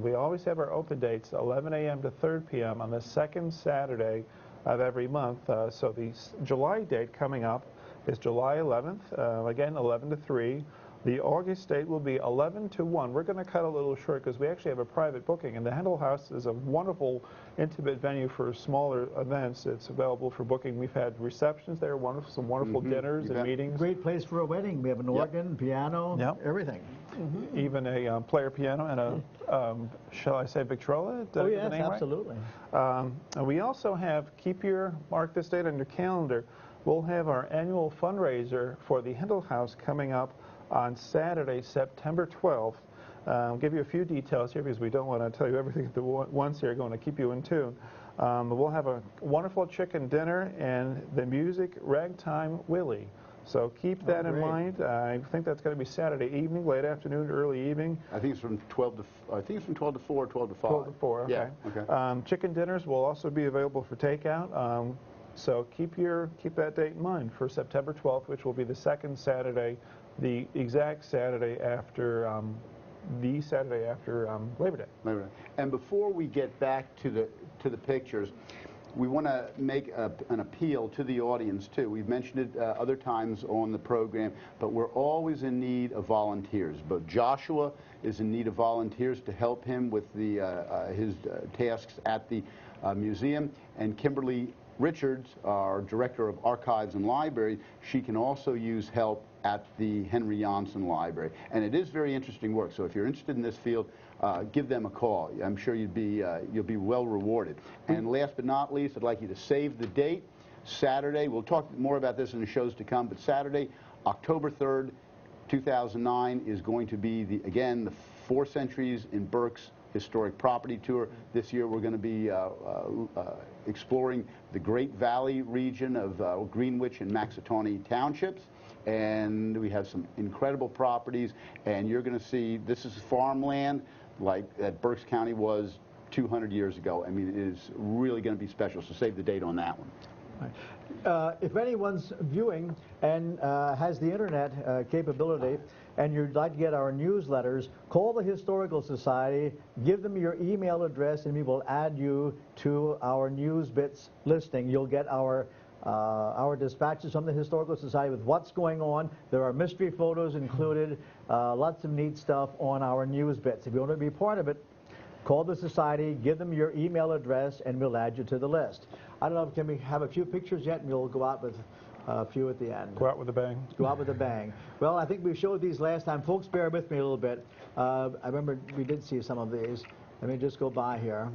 We always have our open dates, 11 a.m. to 3 p.m. on the second Saturday of every month. So the July date coming up is July 11th, again 11 to 3. The August date will be 11 to 1. We're going to cut a little short because we actually have a private booking, and the Hendel House is a wonderful, intimate venue for smaller events. It's available for booking. We've had receptions there, some wonderful dinners and meetings. Great place for a wedding. We have an organ, piano, everything. Even a player piano and a, shall I say, Victrola? Oh, yes, absolutely. Right? And we also have, mark this date on your calendar, we'll have our annual fundraiser for the Hendel House coming up on Saturday, September 12th. I'll give you a few details here because we don't want to tell you everything at once here, going to keep you in tune. We'll have a wonderful chicken dinner and the music Ragtime Willie. So keep that in mind. I think that's going to be Saturday evening, late afternoon, early evening. I think it's from 12 to 4, 12 to 5. 12 to 4, okay. Yeah, okay. Chicken dinners will also be available for takeout. So keep that date in mind for September 12th, which will be the second Saturday, the exact Saturday after Labor Day. Labor Day. And before we get back to the pictures, we want to make an appeal to the audience too. We've mentioned it other times on the program, but we're always in need of volunteers. But Joshua is in need of volunteers to help him with his tasks at the museum, and Kimberly Richards, our Director of Archives and Library, she can also use help at the Henry Janssen Library. And it is very interesting work, so if you're interested in this field, give them a call. I'm sure you'll be well rewarded. And last but not least, I'd like you to save the date. Saturday, we'll talk more about this in the shows to come, but Saturday, October 3rd, 2009 is going to be, again, the 4 Centuries in Berks Historic Property Tour. This year we're going to be exploring the Great Valley region of Greenwich and Maxatawny Townships. And we have some incredible properties, and you're going to see this is farmland like that Berks County was 200 years ago. I mean, it is really going to be special, so save the date on that one. If anyone's viewing and has the internet capability and you'd like to get our newsletters, call the Historical Society, give them your email address, and we will add you to our News Bits listing. You'll get our dispatches from the Historical Society with what's going on. There are mystery photos included, lots of neat stuff on our News Bits. If you want to be part of it, call the Society, give them your email address, and we'll add you to the list. I don't know, can we have a few pictures yet, and we'll go out with a few at the end. Go out with a bang. Go out with a bang. Well, I think we showed these last time. Folks, bear with me a little bit. I remember we did see some of these. Let me just go by here.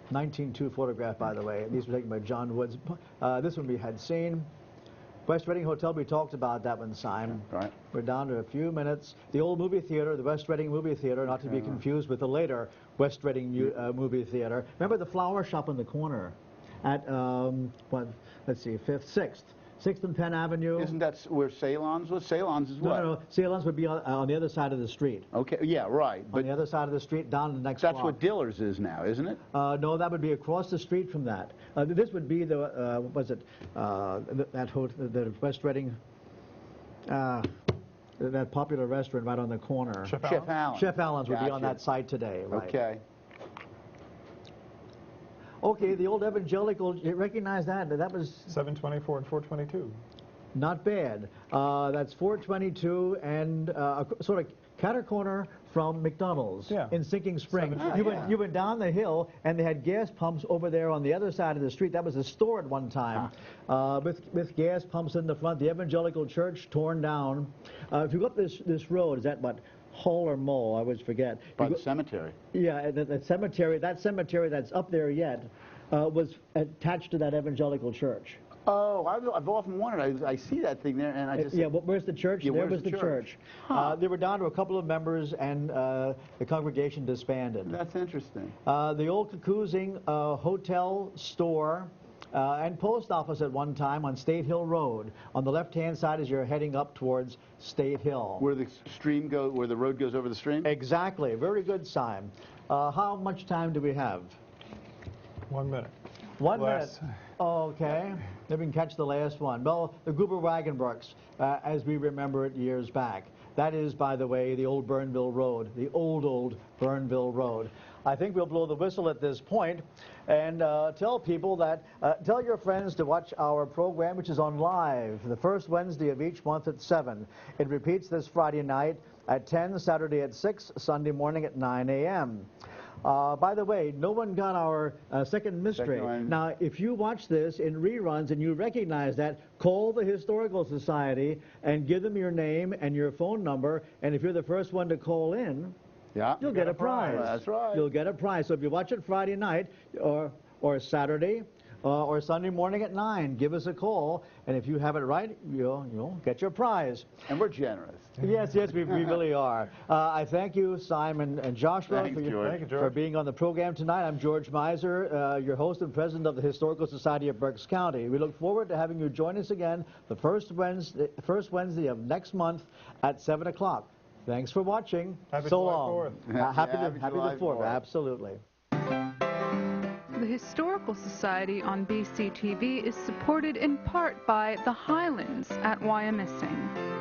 1902 photograph, by the way. These were taken by John Woods. This one we had seen. West Reading Hotel, we talked about that one, Simon. Right. We're down to a few minutes. The old movie theater, the West Reading movie theater, not to be confused with the later West Reading movie theater. Remember the flower shop in the corner at, let's see, 5th, 6th. 6th and Penn Avenue. Isn't that where Ceylon's was? Ceylon's is what? No. Ceylon's would be on the other side of the street. Okay, yeah, right. On the other side of the street, down the next block. That's what Diller's is now, isn't it? No, that would be across the street from that. This would be the, what was it, the West Reading, that popular restaurant right on the corner. Chef Allen's. Chef Allen's would be on that site today, right? Okay. Okay, the old evangelical, you recognize that? That was 724 and 422. not bad. That's 422 and sort of catty-corner from McDonald's in Sinking Spring. You went down the hill, and they had gas pumps over there on the other side of the street. That was a store at one time with gas pumps in the front. The evangelical church torn down. If you go up this road, is that what? Hull or Mole, I always forget. By the cemetery. Yeah, that cemetery that's up there yet was attached to that evangelical church. Oh, I've often wondered. I see that thing there, and I just... Yeah, but where's the church? Yeah, there where's was the church. They were down to a couple of members, and the congregation disbanded. That's interesting. The old Cuckoozing Hotel store and post office at one time on State Hill Road. On the left-hand side as you're heading up towards State Hill. Where the stream goes, where the road goes over the stream? Exactly. Very good sign. How much time do we have? 1 minute. 1 minute. Okay. Maybe we can catch the last one. Well, the Goober Wagonworks, as we remember it years back. That is, by the way, the old Burnville Road, the old Burnville Road. I think we'll blow the whistle at this point and tell people that, tell your friends to watch our program, which is on live, the first Wednesday of each month at 7. It repeats this Friday night at 10, Saturday at 6, Sunday morning at 9 a.m. By the way, no one got our second mystery. Now, if you watch this in reruns and you recognize that, call the Historical Society and give them your name and your phone number, and if you're the first one to call in, you'll get a prize. That's right. You'll get a prize. So if you watch it Friday night or Saturday or Sunday morning at 9, give us a call, and if you have it right, you'll get your prize. And we're generous. Yes, we really are. I thank you, Simon and Joshua, for being on the program tonight. I'm George Miser, your host and president of the Historical Society of Berks County. We look forward to having you join us again the first Wednesday of next month at 7 o'clock. Thanks for watching. Happy so July long. 4th. Happy the 4th. Absolutely. The Historical Society on BCTV is supported in part by the Highlands at Wyomissing.